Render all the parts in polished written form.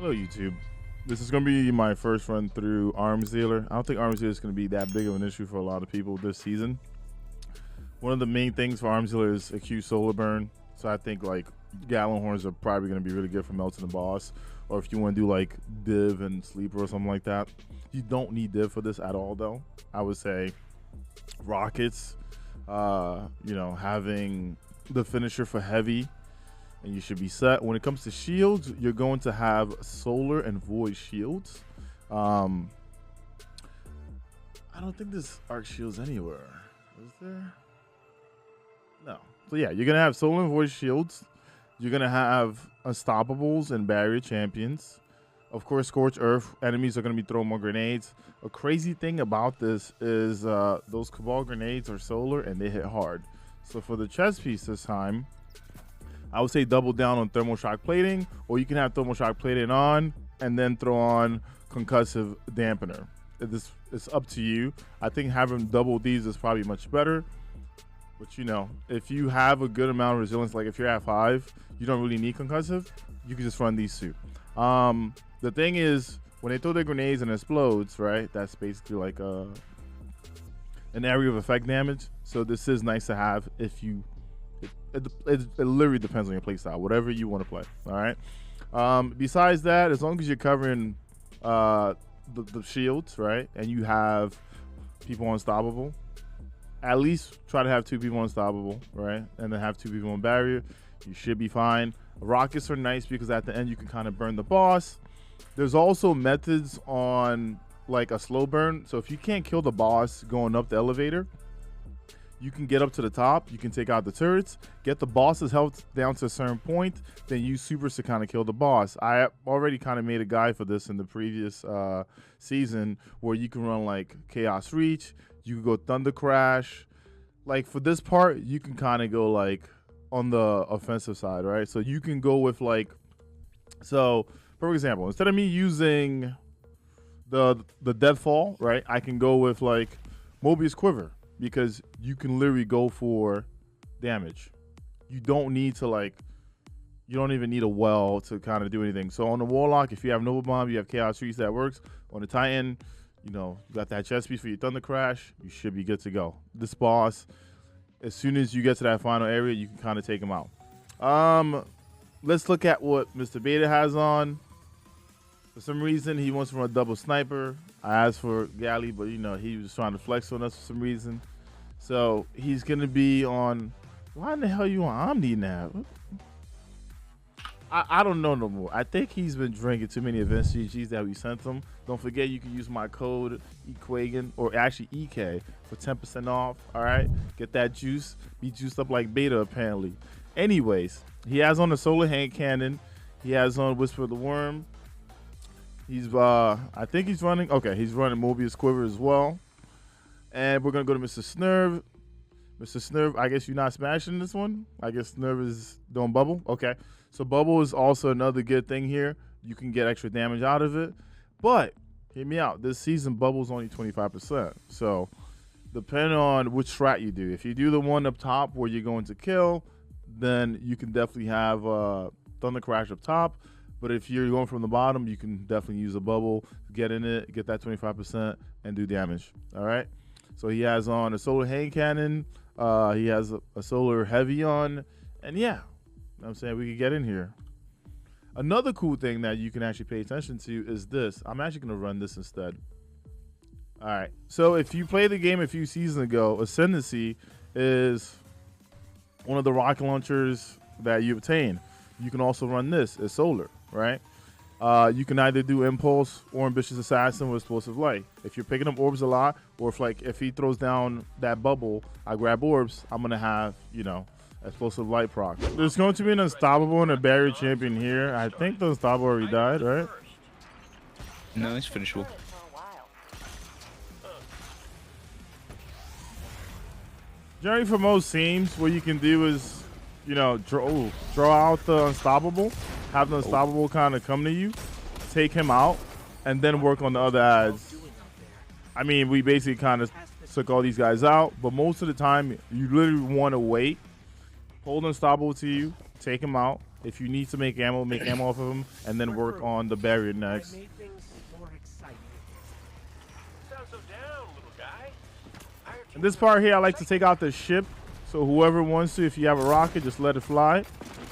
Hello, YouTube. This is going to be my first run through Arms Dealer. I don't think Arms Dealer is going to be that big of an issue for a lot of people this season. One of the main things for Arms Dealer is acute solar burn. So I think like Gallon Horns are probably going to be really good for melting the boss. Or if you want to do like Div and Sleeper or something like that. You don't need Div for this at all though. I would say Rockets, having the finisher for heavy, and you should be set. When it comes to shields, you're going to have solar and void shields. I don't think there's arc shields anywhere. Is there? No. So yeah, you're gonna have solar and void shields. You're gonna have unstoppables and barrier champions. Of course, Scorch Earth enemies are gonna be throwing more grenades. A crazy thing about this is those Cabal grenades are solar and they hit hard. So for the chest piece this time, I would say double down on thermal shock plating, or you can have thermal shock plating on and then throw on concussive dampener. It's up to you. I think having double these is probably much better. But if you have a good amount of resilience, like if you're at 5, you don't really need concussive. You can just run these two. The thing is, when they throw their grenades and explodes, right? That's basically like an area of effect damage. So this is nice to have if you. It literally depends on your playstyle, whatever you want to play. All right. Besides that, as long as you're covering the shields, right, and you have people unstoppable, at least try to have 2 people unstoppable, right, and then have 2 people on barrier. You should be fine. Rockets are nice because at the end you can kind of burn the boss. There's also methods on like a slow burn. So if you can't kill the boss going up the elevator, you can get up to the top, you can take out the turrets, get the boss's health down to a certain point, then use supers to kind of kill the boss. I already kind of made a guide for this in the previous season where you can run like Chaos Reach, you can go Thunder Crash. Like for this part, you can kind of go like on the offensive side, right? So you can go with like, so for example, instead of me using the Deathfall, right, I can go with like Mobius Quiver. Because you can literally go for damage. You don't need to you don't even need a well to kind of do anything. So on the Warlock, if you have Nova Bomb, you have Chaos Reach, that works. On the Titan, you got that chest piece for your Thunder Crash, you should be good to go. This boss, as soon as you get to that final area, you can kind of take him out. Let's look at what Mr. Beta has on. For some reason, he wants to run a double sniper. I asked for Galley, but he was trying to flex on us for some reason. So he's gonna be on. Why in the hell you on Omni now? I don't know no more. I think he's been drinking too many event CGs that we sent him. Don't forget you can use my code Ekuegan, or actually EK, for 10% off. All right, get that juice. Be juiced up like Beta apparently. Anyways, he has on the solar hand cannon. He has on Whisper of the Worm. He's I think he's running. Okay, he's running Mobius Quiver as well. And we're gonna go to Mr. Snurv. Mr. Snurv, I guess you're not smashing this one. I guess Snurv is doing bubble. Okay, so bubble is also another good thing here. You can get extra damage out of it. But hear me out. This season bubble's only 25%. So depending on which strat you do, if you do the one up top where you're going to kill, then you can definitely have Thunder Crash up top. But if you're going from the bottom, you can definitely use a bubble, get in it, get that 25%, and do damage. All right. So he has on a solar hand cannon. He has a solar heavy on. And yeah, I'm saying we could get in here. Another cool thing that you can actually pay attention to is this. I'm actually going to run this instead. All right. So if you played the game a few seasons ago, Ascendancy is one of the rocket launchers that you obtain. You can also run this as solar, right? You can either do Impulse or Ambitious Assassin with Explosive Light. If you're picking up orbs a lot, or if he throws down that bubble, I grab orbs, I'm going to have, Explosive Light proc. There's going to be an Unstoppable and a Barrier Champion here. I think the Unstoppable already died, right? No, it's finishable. Generally for most teams, what you can do is, draw out the Unstoppable, have the Unstoppable kind of come to you, take him out, and then work on the other ads. I mean, we basically kind of took all these guys out, but most of the time, you literally want to wait, hold Unstoppable to you, take him out, If you need to make ammo off of them, and then work on the barrier next. Sounds so down, little guy. In this part here, I like to take out the ship. So whoever wants to, if you have a rocket, just let it fly.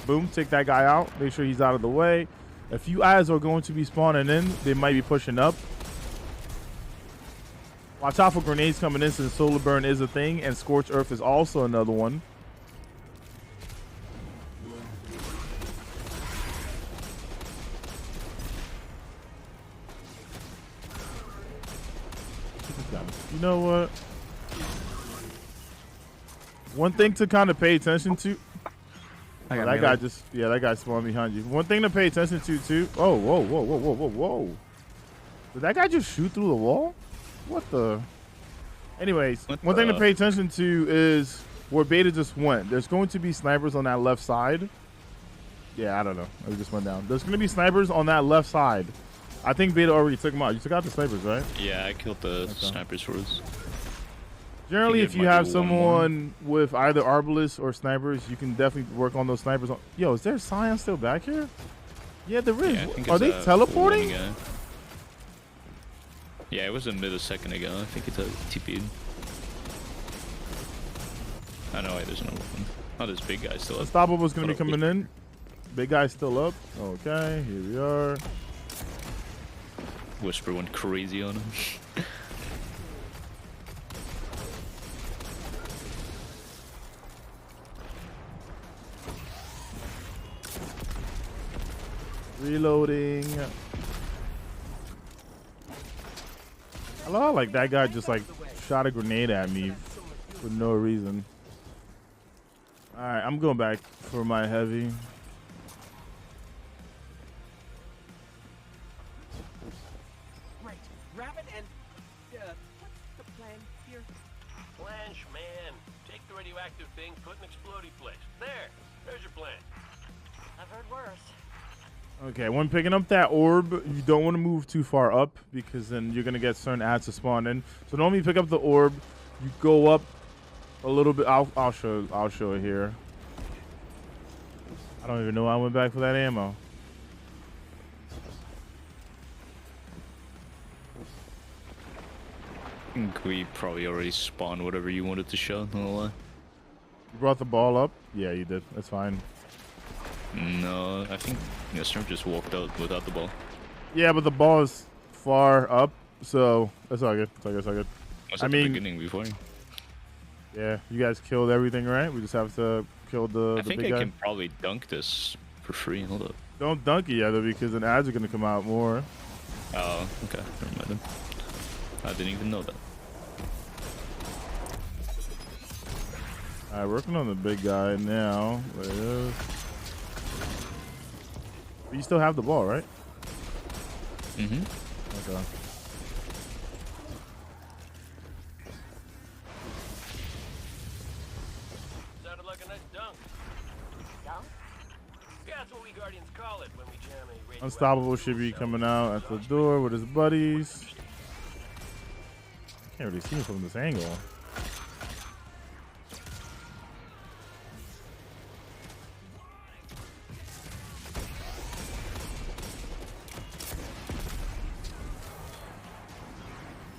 Boom, take that guy out. Make sure he's out of the way. A few eyes are going to be spawning in. They might be pushing up. Watch out for grenades coming in since solar burn is a thing, and scorched earth is also another one. You know what? One thing to kind of pay attention to. That guy just, that guy spawned behind you. One thing to pay attention to too. Oh, whoa, whoa, whoa, whoa, whoa, whoa. Did that guy just shoot through the wall? What the? Anyways, one thing to pay attention to is where Beta just went. There's going to be snipers on that left side. Yeah, I don't know. It just went down. There's going to be snipers on that left side. I think Beta already took them out. You took out the snipers, right? Yeah, I killed the snipers for us. Generally, if you have someone with either arbalists or snipers, you can definitely work on those snipers. Yo, is there Scion still back here? Yeah, there is. Yeah, are they teleporting? Yeah, it was a millisecond ago. I think it's a TP'd. I know why there's no one. Oh, this big guy still up. Unstoppable's going to be coming in. Big guy's still up. Okay, here we are. Whisper went crazy on him. Reloading. I love how, like, that guy just like shot a grenade at me for no reason. All right, I'm going back for my heavy. Right, Rabbit and what's the plan here? Blanche, man, take the radioactive thing, put an explodey place. There's your plan. I've heard worse. Okay, when picking up that orb, you don't want to move too far up because then you're gonna get certain ads to spawn in. So normally you pick up the orb, you go up a little bit. I'll show it here. I don't even know why I went back for that ammo. I think we probably already spawned whatever you wanted to show, not gonna lie. You brought the ball up? Yeah, you did. That's fine. No, I think Storm just walked out without the ball. Yeah, but the ball is far up, so that's all good. It's all good. It's all good. Was at the beginning before. Yeah, you guys killed everything, right? We just have to kill the I think big I guy. can probably dunk this for free. Hold up. Don't dunk it yet, though, because then ads are gonna come out more. Oh, okay. Never mind then. I didn't even know that. All right, working on the big guy now. There it is. But you still have the ball, right? Mm-hmm. Okay. Sounded like a nice dunk. Dunk? Yeah, that's what we Guardians call it when we jam a radioactive. Unstoppable should be coming out at the door with his buddies. I can't really see him from this angle.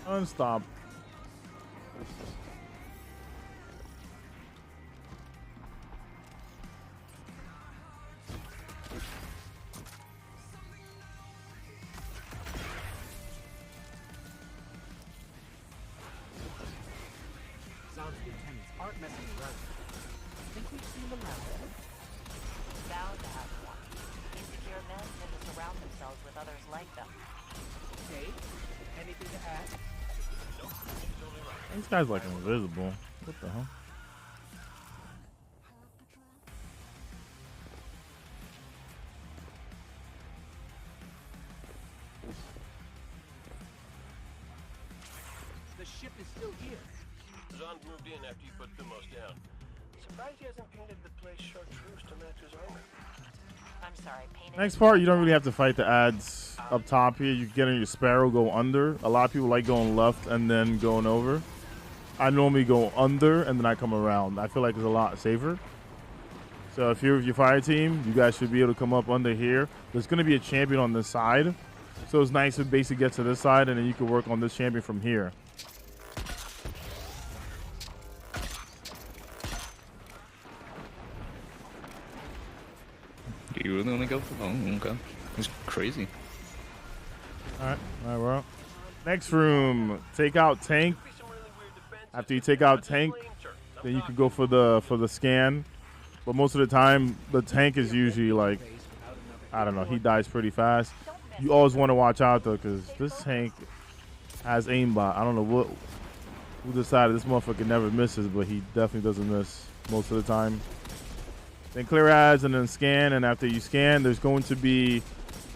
Unstop. Zombie lieutenants aren't messing around. Think we've seen them out there? Bound to have one. Insecure men tend to surround themselves with others like them. Okay. Anything to add? This guy's like invisible. What the hell? The ship is still here. Zon's moved in after you put Thumos down. Surprised he hasn't painted the place chartreuse to match his armor. I'm sorry, painted. Next part, you don't really have to fight the ads up top here. You get on your Sparrow, go under. A lot of people like going left and then going over. I normally go under and then I come around. I feel like it's a lot safer. So if you're your fire team, you guys should be able to come up under here. There's going to be a champion on this side. So it's nice to basically get to this side, and then you can work on this champion from here. Do you really only go for... Oh, okay. It's crazy. All right, well. Next room, take out tank. After you take out tank, then you can go for the scan. But most of the time, the tank is usually like, I don't know, he dies pretty fast. You always want to watch out though, because this tank has aimbot. I don't know who decided this motherfucker never misses, but he definitely doesn't miss most of the time. Then clear ads and then scan, and after you scan, there's going to be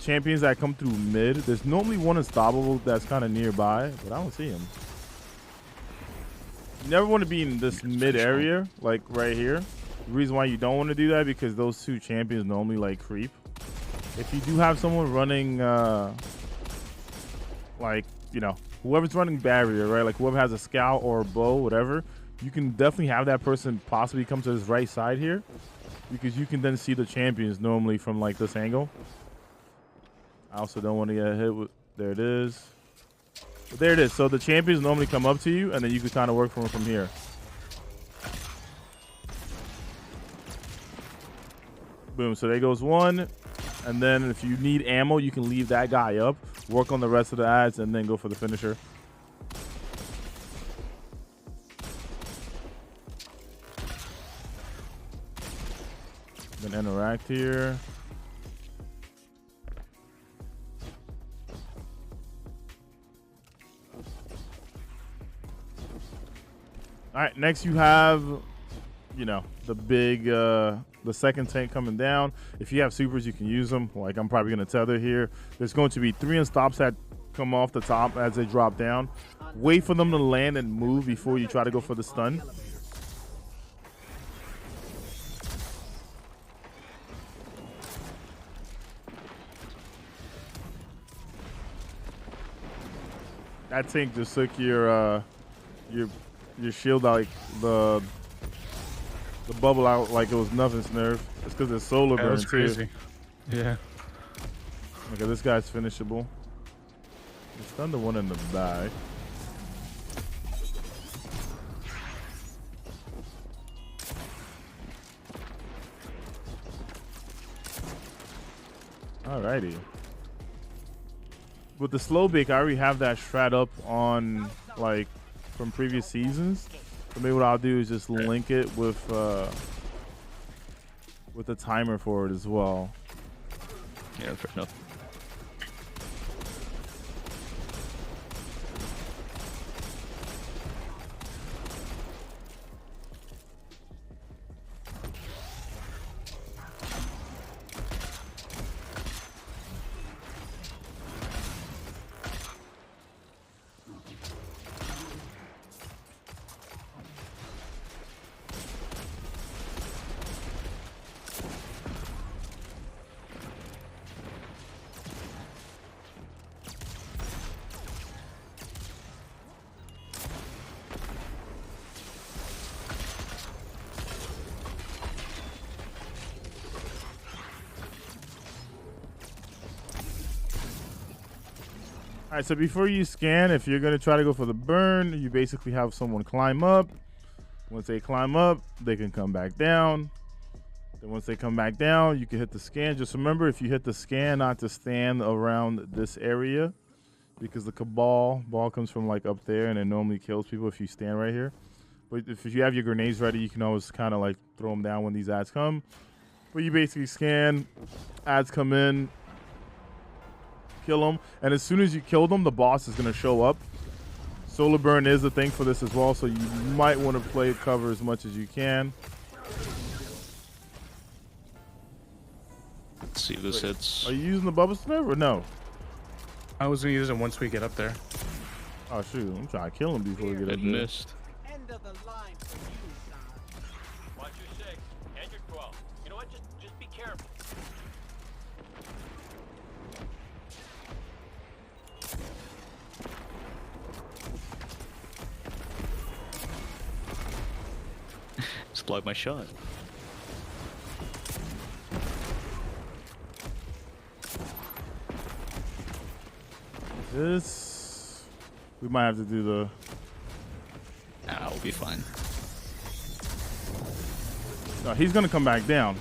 champions that come through mid. There's normally one unstoppable that's kind of nearby, but I don't see him. You never want to be in this mid area, like right here. The reason why you don't want to do that because those two champions normally like creep. If you do have someone running, like, you know, whoever's running barrier, right? Like whoever has a scout or a bow, whatever, you can definitely have that person possibly come to this right side here because you can then see the champions normally from like this angle. I also don't want to get hit with, there it is. But there it is. So the champions normally come up to you and then you can kind of work from here. Boom, so there goes one. And then if you need ammo, you can leave that guy up, work on the rest of the ads, and then go for the finisher. Then interact here. All right, next you have, you know, the big, the second tank coming down. If you have supers, you can use them. Like I'm probably going to tether here. There's going to be 3 unstops that come off the top as they drop down. Wait for them to land and move before you try to go for the stun. That tank just took your shield out, like the bubble out like it was nothing, Snurf. It's because it's solar burn too. Crazy. Yeah. Okay, this guy's finishable. It's done the one in the back. Alrighty. With the slow bake, I already have that strat up on like from previous seasons. So maybe what I'll do is just link it with a timer for it as well. Yeah, fair enough. All right, so before you scan, if you're going to try to go for the burn, you basically have someone climb up. Once they climb up, they can come back down. Then once they come back down, you can hit the scan. Just remember, if you hit the scan, not to stand around this area because the ball comes from like up there and it normally kills people if you stand right here. But if you have your grenades ready, you can always kind of like throw them down when these ads come. But you basically scan, ads come in, kill them, and as soon as you kill them, the boss is going to show up. Solar burn is a thing for this as well, so you might want to play cover as much as you can. Let's see if this hits. Are you using the bubble snare or no? I was gonna use it once we get up there. Oh shoot, I'm trying to kill him before we get up It there. missed. End of the line for you, son. Watch your 6 and your 12. You know what? Just be careful. Just blocked my shot. This we might have to do the. Nah, we'll be fine. No, he's gonna come back down.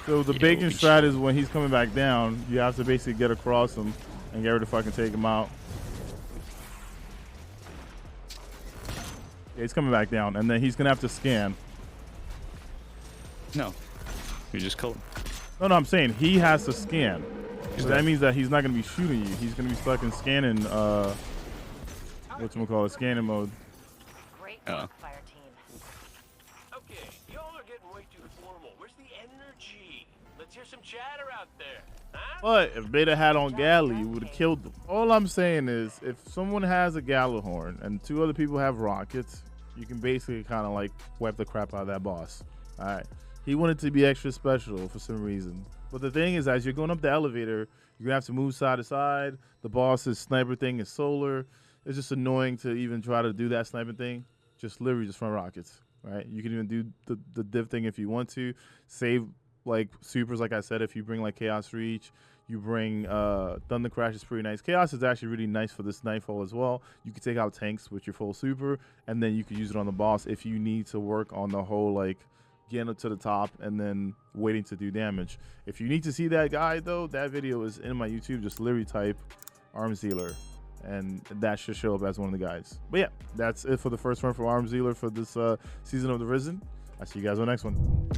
So the bacon we'll be strat is when he's coming back down, you have to basically get across him and get ready to fucking take him out. Yeah, he's coming back down, and then he's gonna have to scan. No, you just killed him. No, I'm saying he has to scan. He's So that dead. means that he's not gonna be shooting you. He's gonna be stuck in scanning. Whatchamacallit, scanning mode. Great Oh. work, fire team. Okay, y'all are getting way too formal. Where's the energy? Let's hear some chatter out there. Huh? But if Beta had on Galley, you would have killed them. All I'm saying is, if someone has a Gallahorn and 2 other people have rockets, you can basically kind of like wipe the crap out of that boss. All right. He wanted to be extra special for some reason. But the thing is, as you're going up the elevator, you're going to have to move side to side. The boss's sniper thing is solar. It's just annoying to even try to do that sniping thing. Just literally just run rockets, right? You can even do the div thing if you want to. Save like supers, like I said, if you bring like Chaos Reach, you bring Thunder Crash is pretty nice. Chaos is actually really nice for this Nightfall as well. You can take out tanks with your full super, and then you can use it on the boss if you need to work on the whole like getting up to the top and then waiting to do damage. If you need to see that guy though, that video is in my YouTube. Just literally type Arms Dealer, and that should show up as one of the guys. But yeah, that's it for the first run for Arms Dealer for this season of the Risen. I'll see you guys on the next one.